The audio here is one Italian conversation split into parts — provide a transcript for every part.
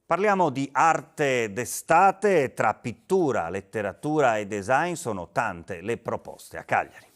Parliamo di arte d'estate, tra pittura, letteratura e design sono tante le proposte a Cagliari.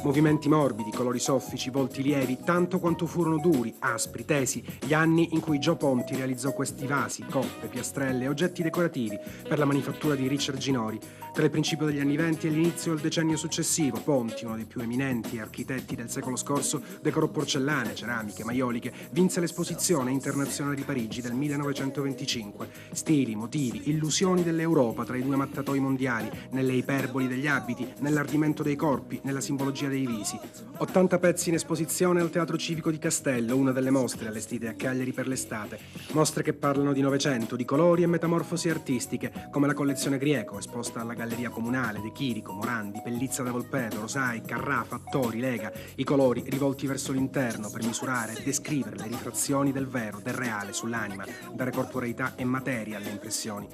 Movimenti morbidi, colori soffici, volti lievi, tanto quanto furono duri, aspri, tesi, gli anni in cui Gio Ponti realizzò questi vasi, coppe, piastrelle e oggetti decorativi per la manifattura di Richard Ginori. Tra il principio degli anni '20 e l'inizio del decennio successivo, Ponti, uno dei più eminenti architetti del secolo scorso, decorò porcellane, ceramiche, maioliche, vinse l'Esposizione internazionale di Parigi del 1925. Stili, motivi, illusioni dell'Europa tra i due mattatoi mondiali, nelle iperboli degli abiti, nell'ardimento dei corpi, nella simbologia dei visi. 80 pezzi in esposizione al Teatro Civico di Castello, una delle mostre allestite a Cagliari per l'estate. Mostre che parlano di Novecento, di colori e metamorfosi artistiche, come la collezione Grieco, esposta alla Galleria Comunale, De Chirico, Morandi, Pellizza da Volpedo, Rosai, Carrafa, Attori, Lega. I colori rivolti verso l'interno per misurare e descrivere le rifrazioni del vero, del reale sull'anima, dare corporeità e materia alle impressioni.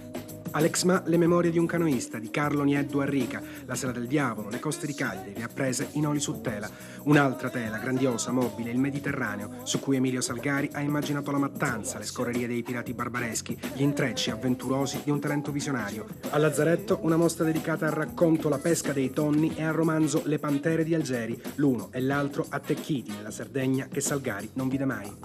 Alex Ma, Le memorie di un canoista, di Carlo Nieddu Arrica, La sera del diavolo, Le coste di Cagliari, riapprese in oli su tela. Un'altra tela, grandiosa, mobile, il Mediterraneo, su cui Emilio Salgari ha immaginato la mattanza, le scorrerie dei pirati barbareschi, gli intrecci avventurosi di un talento visionario. A Lazzaretto, una mostra dedicata al racconto La pesca dei tonni e al romanzo Le pantere di Algeri, l'uno e l'altro attecchiti nella Sardegna che Salgari non vide mai.